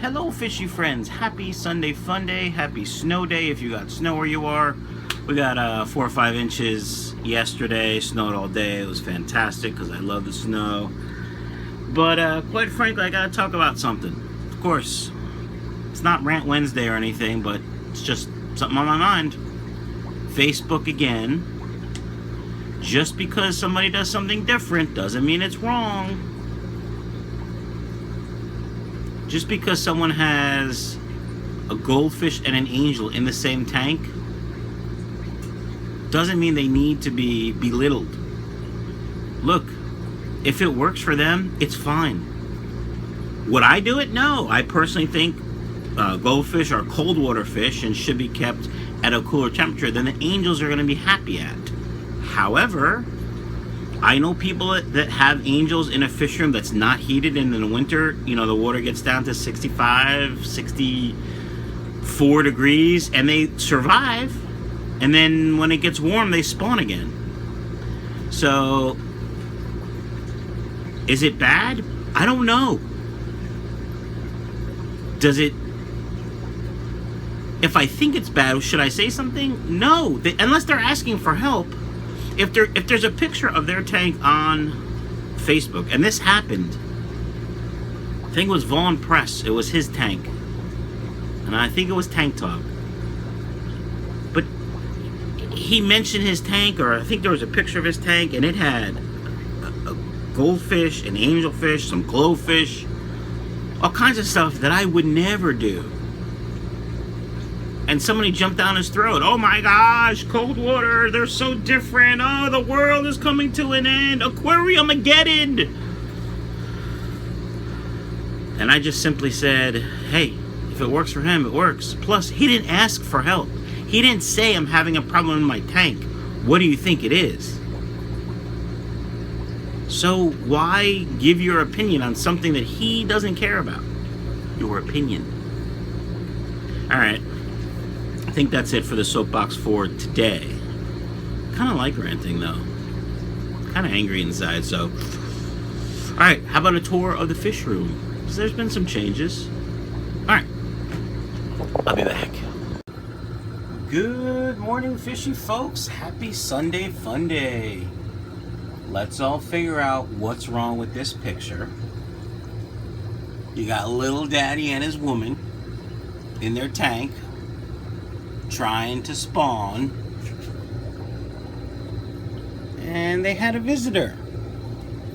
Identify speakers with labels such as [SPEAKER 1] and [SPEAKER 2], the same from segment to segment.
[SPEAKER 1] Hello fishy friends, happy Sunday Funday, happy snow day if you got snow where you are. We got 4 or 5 inches yesterday, snowed all day. It was fantastic because I love the snow. But quite frankly, I gotta talk about something. Of course, it's not Rant Wednesday or anything, but it's just something on my mind. Facebook again. Just because somebody does something different doesn't mean it's wrong. Just because someone has a goldfish and an angel in the same tank doesn't mean they need to be belittled. Look, if it works for them, it's fine. Would I do it? No. I personally think goldfish are cold water fish and should be kept at a cooler temperature than the angels are going to be happy at. However, I know people that have angels in a fish room that's not heated, and in the winter, you know, the water gets down to 65, 64 degrees, and they survive. And then when it gets warm, they spawn again. So, is it bad? I don't know. Does it... If I think it's bad, should I say something? No. Unless they're asking for help. If there's a picture of their tank on Facebook, and this happened, I think it was Vaughn Press. It was his tank, and I think it was Tank Talk. But he mentioned his tank, or I think there was a picture of his tank, and it had a goldfish, an angelfish, some glowfish, all kinds of stuff that I would never do. And somebody jumped down his throat. Oh my gosh, cold water, they're so different. Oh, the world is coming to an end. Aquarium-ageddon. And I just simply said, hey, if it works for him, it works. Plus, he didn't ask for help. He didn't say, I'm having a problem in my tank. What do you think it is? So why give your opinion on something that he doesn't care about? Your opinion. All right. I think that's it for the soapbox for today. Kind of like ranting though. Kind of angry inside, so. Alright, how about a tour of the fish room? Because there's been some changes. Alright, I'll be back. Good morning, fishy folks. Happy Sunday Funday. Let's all figure out what's wrong with this picture. You got little daddy and his woman in their tank, trying to spawn, and they had a visitor.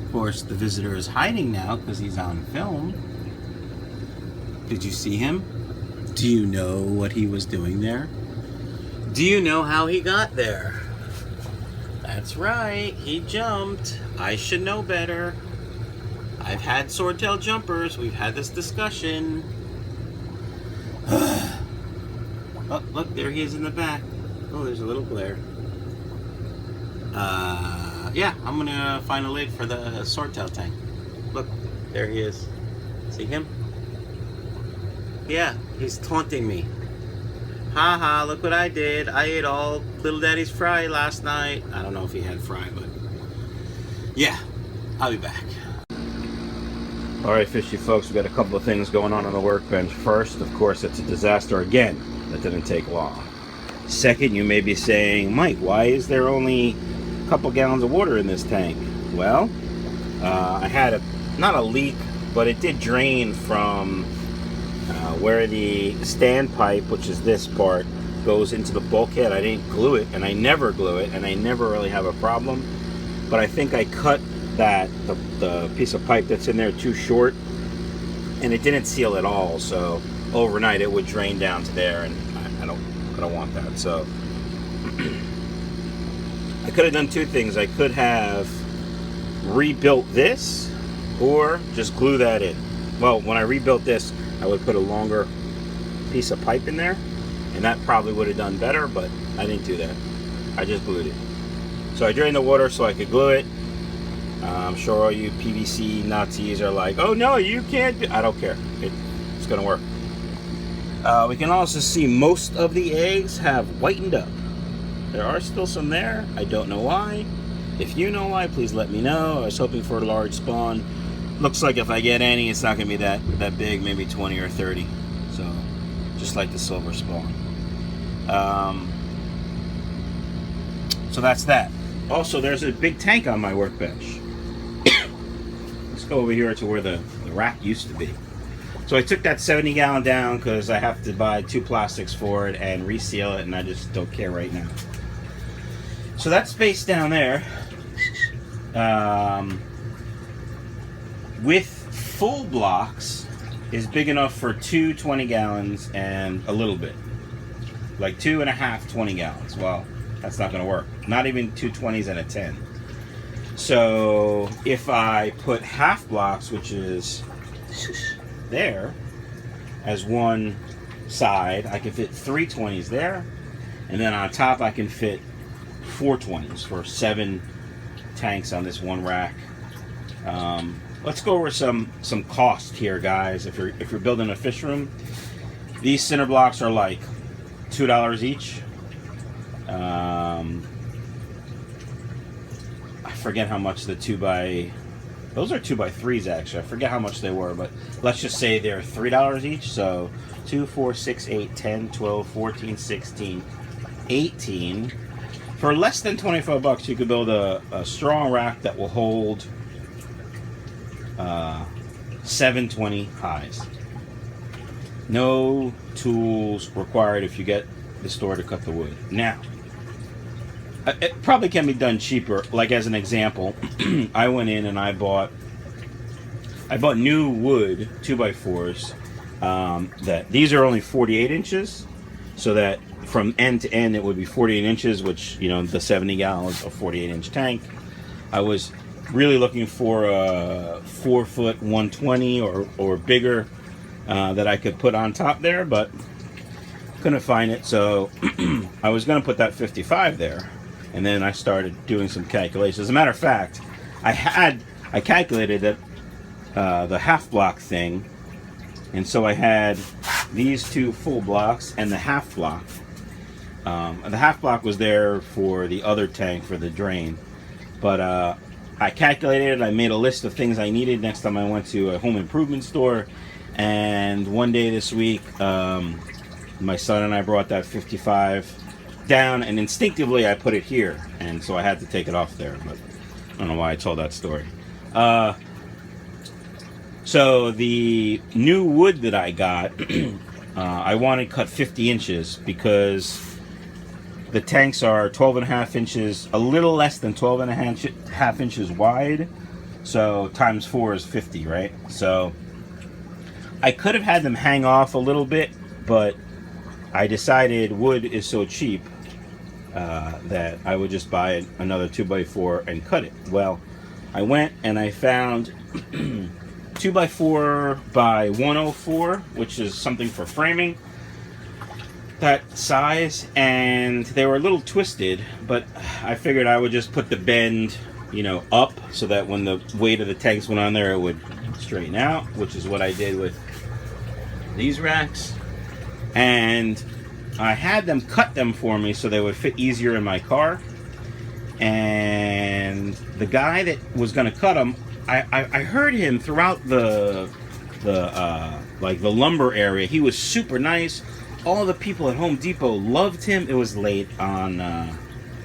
[SPEAKER 1] Of course, the visitor is hiding now because he's on film. Did you see him? Do you know what he was doing there? Do you know how he got there? That's right, he jumped. I should know better. I've had swordtail jumpers. We've had this discussion. Oh, look, there he is in the back. Oh, there's a little glare. Yeah, I'm gonna find a lid for the swordtail tank. Look, there he is. See him? Yeah, he's taunting me. Haha, look what I did. I ate all little daddy's fry last night. I don't know if he had fry, but yeah, I'll be back. Alright, fishy folks, we got a couple of things going on the workbench. First, of course, it's a disaster again. That didn't take long. Second, you may be saying, Mike, why is there only a couple gallons of water in this tank? Well, I had not a leak, but it did drain from where the standpipe, which is this part, goes into the bulkhead. I didn't glue it, and I never glue it, and I never really have a problem. But I think I cut the piece of pipe that's in there too short, and it didn't seal at all, so overnight it would drain down to there, and I don't want that. So I could have done two things. I could have rebuilt this or just glue that in. Well, when I rebuilt this, I would put a longer piece of pipe in there, and that probably would have done better, but I didn't do that. I just glued it. So I drained the water so I could glue it. I'm sure all you PVC Nazis are like, oh no, you can't do. I don't care. It's gonna work. We can also see most of the eggs have whitened up. There are still some there. I don't know why. If you know why, please let me know. I was hoping for a large spawn. looks like if I get any, it's not going to be that big, maybe 20 or 30. So, just like the silver spawn. So that's that. Also, there's a big tank on my workbench. Let's go over here to where the rack used to be. So I took that 70-gallon down because I have to buy 2 plastics for it and reseal it, and I just don't care right now. So that space down there, with full blocks, is big enough for 2 20 gallons and a little bit. Like 2.5 20 gallons. Well, that's not going to work. Not even 2 20s and a 10. So if I put half blocks, which is there, as one side, I can fit 3 20s there. And then on top I can fit 4 20s for 7 tanks on this one rack. Let's go over some cost here, guys. If you're building a fish room, these center blocks are like $2 each. I forget how much the those are 2x3s actually. I forget how much they were, but let's just say they're $3 each. So 2, 4, 6, 8, 10, 12, 14, 16, 18. For less than 25 bucks, you could build a strong rack that will hold 720 highs. No tools required if you get the store to cut the wood. Now, it probably can be done cheaper. Like as an example, I went in and I bought new wood 2x4s. That these are only 48 inches, so that from end to end it would be 48 inches, which, you know, the 70 gallons of 48-inch tank. I was really looking for a 4-foot 120 or bigger that I could put on top there, but couldn't find it. So I was going to put that 55 there, and then I started doing some calculations. As a matter of fact, I calculated that the half block thing, and so I had these 2 full blocks and the half block. The half block was there for the other tank for the drain, but I calculated it. I made a list of things I needed next time I went to a home improvement store, and one day this week my son and I brought that 55 down, and instinctively I put it here, and so I had to take it off there, but I don't know why I told that story. So the new wood that I got, I wanted cut 50 inches because the tanks are 12.5 inches, a little less than 12.5 inches wide. So times 4 is 50, right? So I could have had them hang off a little bit, but I decided wood is so cheap that I would just buy another 2x4 and cut it. Well, I went and I found 2x4 by 104, which is something for framing, that size, and they were a little twisted, but I figured I would just put the bend, you know, up so that when the weight of the tanks went on there, it would straighten out, which is what I did with these racks. And I had them cut them for me so they would fit easier in my car. And the guy that was going to cut them, I heard him throughout the lumber area. He was super nice. All the people at Home Depot loved him. It was late on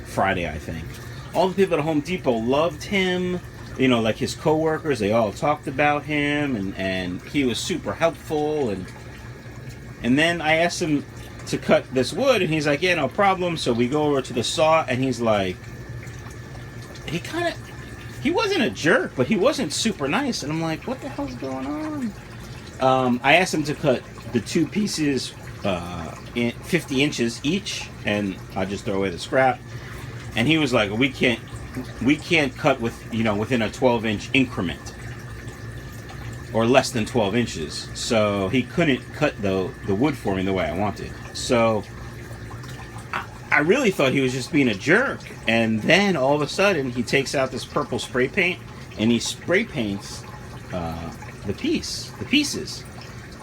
[SPEAKER 1] Friday, I think. All the people at Home Depot loved him. You know, like his co-workers, they all talked about him, and he was super helpful. And then I asked him to cut this wood, and he's like, yeah, no problem. So we go over to the saw, and he's like, he wasn't a jerk, but he wasn't super nice. And I'm like, what the hell's going on? I asked him to cut the 2 pieces 50 inches each, and I just throw away the scrap. And he was like, we can't cut within a 12-inch increment, or less than 12 inches. So he couldn't cut the wood for me the way I wanted. So I really thought he was just being a jerk. And then all of a sudden he takes out this purple spray paint and he spray paints the pieces.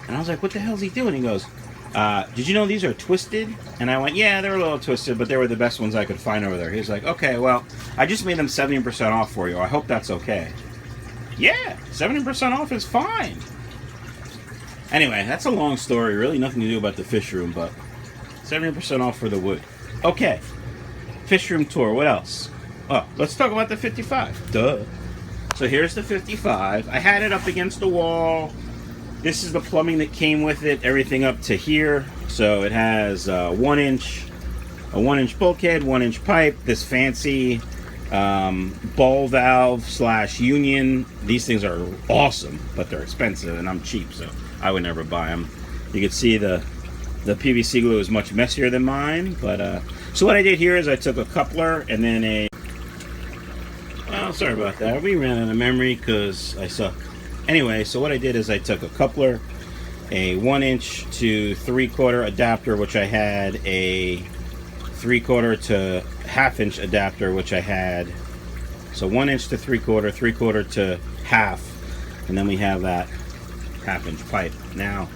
[SPEAKER 1] And I was like, what the hell is he doing? He goes, did you know these are twisted? And I went, yeah, they're a little twisted, but they were the best ones I could find over there. He was like, okay, well, I just made them 70% off for you. I hope that's okay. Yeah, 70% off is fine. Anyway, that's a long story. Really nothing to do about the fish room, but 70% off for the wood. Okay, fish room tour. What else? Oh, let's talk about the 55. Duh. So here's the 55. I had it up against the wall. This is the plumbing that came with it. Everything up to here. So it has a 1-inch bulkhead, 1-inch pipe. This fancy ball valve / union. These things are awesome, but they're expensive, and I'm cheap, so I would never buy them. You can see the PVC glue is much messier than mine, but so what I did here is I took a coupler and then a, well, sorry about that, we ran out of memory because I suck. Anyway, so what I did is I took a coupler, a 1-inch to 3/4 adapter, which I had a 3/4 to 1/2-inch adapter, which I had, so 1-inch to 3/4, 3/4 to 1/2, and then we have that 1/2-inch pipe. Now,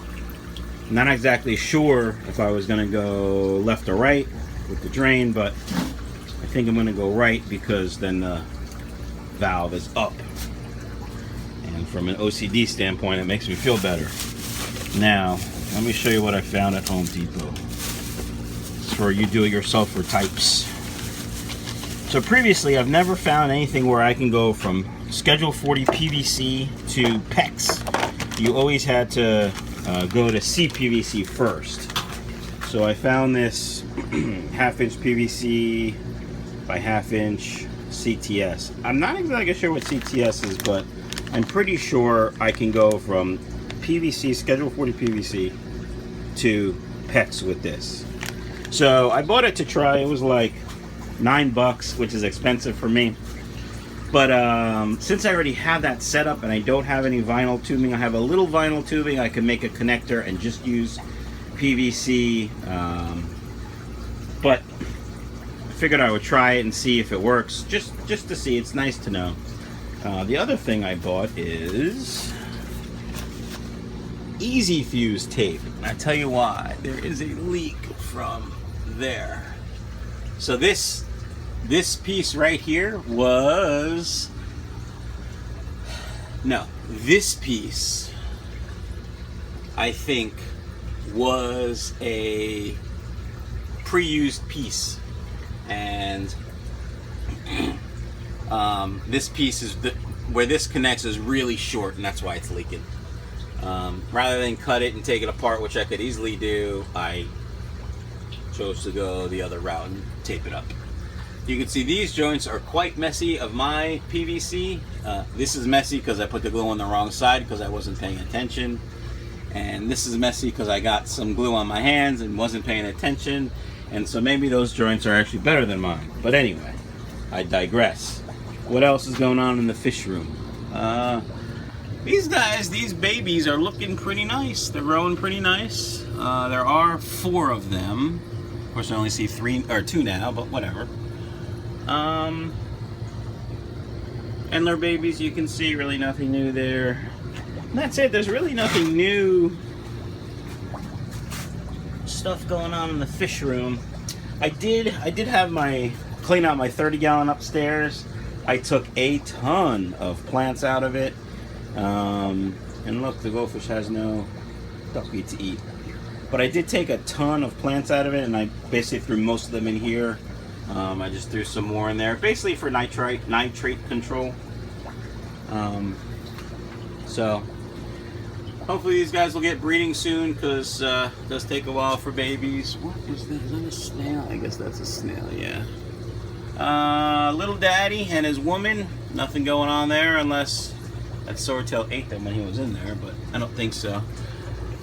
[SPEAKER 1] I'm not exactly sure if I was going to go left or right with the drain, but I think I'm going to go right because then the valve is up. And from an OCD standpoint, it makes me feel better. Now, let me show you what I found at Home Depot. It's for you do-it-yourselfer types. So previously, I've never found anything where I can go from Schedule 40 PVC to PEX. You always had to go to CPVC first. So I found this 1/2-inch PVC by 1/2-inch CTS. I'm not exactly sure what CTS is, but I'm pretty sure I can go from PVC, Schedule 40 PVC, to PEX with this. So I bought it to try. It was like $9, which is expensive for me. But since I already have that set up and I don't have any vinyl tubing, I have a little vinyl tubing. I can make a connector and just use PVC. But I figured I would try it and see if it works, just to see. It's nice to know. The other thing I bought is Easy Fuse tape. I'll tell you why. There is a leak from there. So this piece right here was, no, this piece I think was a pre-used piece, and this piece is where this connects is really short, and that's why it's leaking. Rather than cut it and take it apart, which I could easily do, I chose to go the other route and tape it up. You can see these joints are quite messy of my PVC. This is messy because I put the glue on the wrong side because I wasn't paying attention. And this is messy because I got some glue on my hands and wasn't paying attention. And so maybe those joints are actually better than mine. But anyway, I digress. What else is going on in the fish room? These guys, these babies are looking pretty nice. They're growing pretty nice. There are 4 of them. Of course, I only see 2 now, but whatever. And their babies, you can see, really nothing new there. And that's it. There's really nothing new stuff going on in the fish room. I did have my clean out my 30-gallon upstairs. I took a ton of plants out of it. And look, the Goldfish has no ducky to eat. But I did take a ton of plants out of it, and I basically threw most of them in here. I just threw some more in there, basically for nitrate control. So hopefully these guys will get breeding soon, because it does take a while for babies. What is that? Is that a snail? I guess that's a snail, yeah. Little daddy and his woman, nothing going on there unless that swordtail ate them when he was in there, but I don't think so.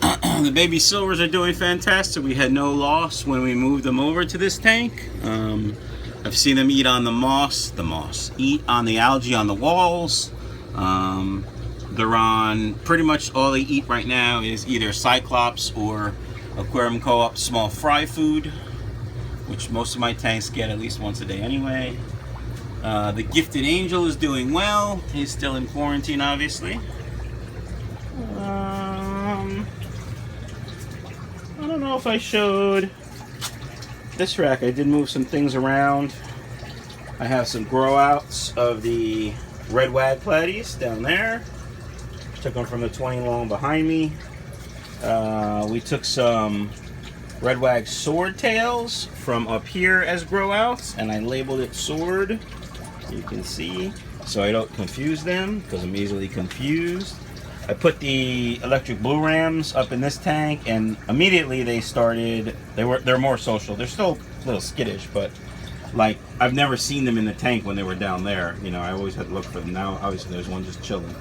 [SPEAKER 1] The baby silvers are doing fantastic. We had no loss when we moved them over to this tank. I've seen them eat on the moss, eat on the algae on the walls. They're on, pretty much all they eat right now is either Cyclops or Aquarium Co-op small fry food, which most of my tanks get at least once a day anyway. The Gifted Angel is doing well. He's still in quarantine, obviously. I don't know if I showed this rack. I did move some things around. I have some grow outs of the red wag platies down there. Took them from the 20 long behind me. We took some red wag sword tails from up here as grow outs, and I labeled it sword. You can see, so I don't confuse them because I'm easily confused. I put the electric blue rams up in this tank, and immediately they started. They're more social. They're still a little skittish, but like I've never seen them in the tank when they were down there. You know, I always had to look for them. Now, obviously, there's one just chilling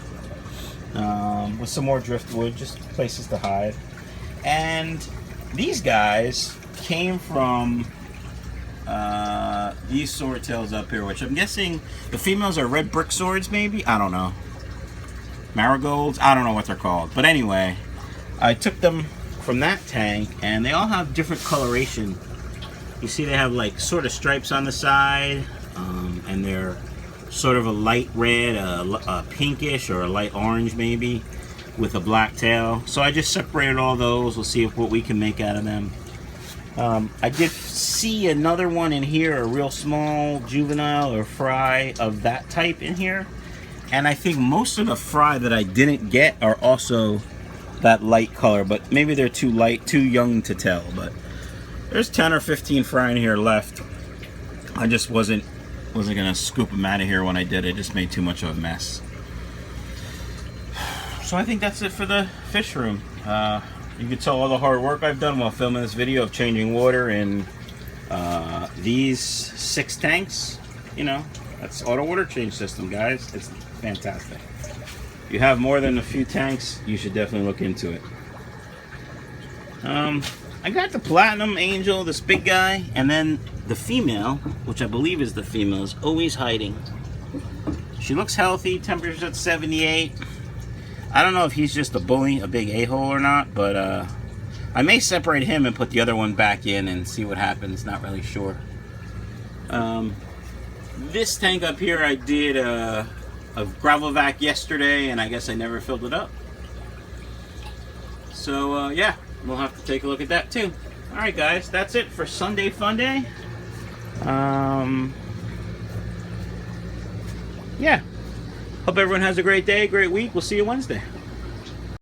[SPEAKER 1] with some more driftwood, just places to hide. And these guys came from these swordtails up here, which I'm guessing the females are red brick swords, maybe? I don't know. Marigolds? I don't know what they're called. But anyway, I took them from that tank, and they all have different coloration. You see they have like sort of stripes on the side, and they're sort of a light red, a pinkish, or a light orange maybe, with a black tail. So I just separated all those. We'll see what we can make out of them. I did see another one in here, a real small juvenile or fry of that type in here. And I think most of the fry that I didn't get are also that light color, but maybe they're too light, too young to tell. But there's 10 or 15 fry in here left. I just wasn't gonna scoop them out of here when I did. It just made too much of a mess. So I think that's it for the fish room. You can tell all the hard work I've done while filming this video of changing water in these 6 tanks. You know, that's auto water change system, guys. It's fantastic. If you have more than a few tanks, you should definitely look into it. I got the platinum angel, this big guy, and then the female, which I believe is the female, is always hiding. She looks healthy, temperature's at 78. I don't know if he's just a bully, a big a-hole or not, but I may separate him and put the other one back in and see what happens. Not really sure. This tank up here, I did a gravel vac yesterday, and I guess I never filled it up. So yeah, we'll have to take a look at that too. All right, guys, that's it for Sunday Funday. Yeah. Hope everyone has a great day, great week. We'll see you Wednesday.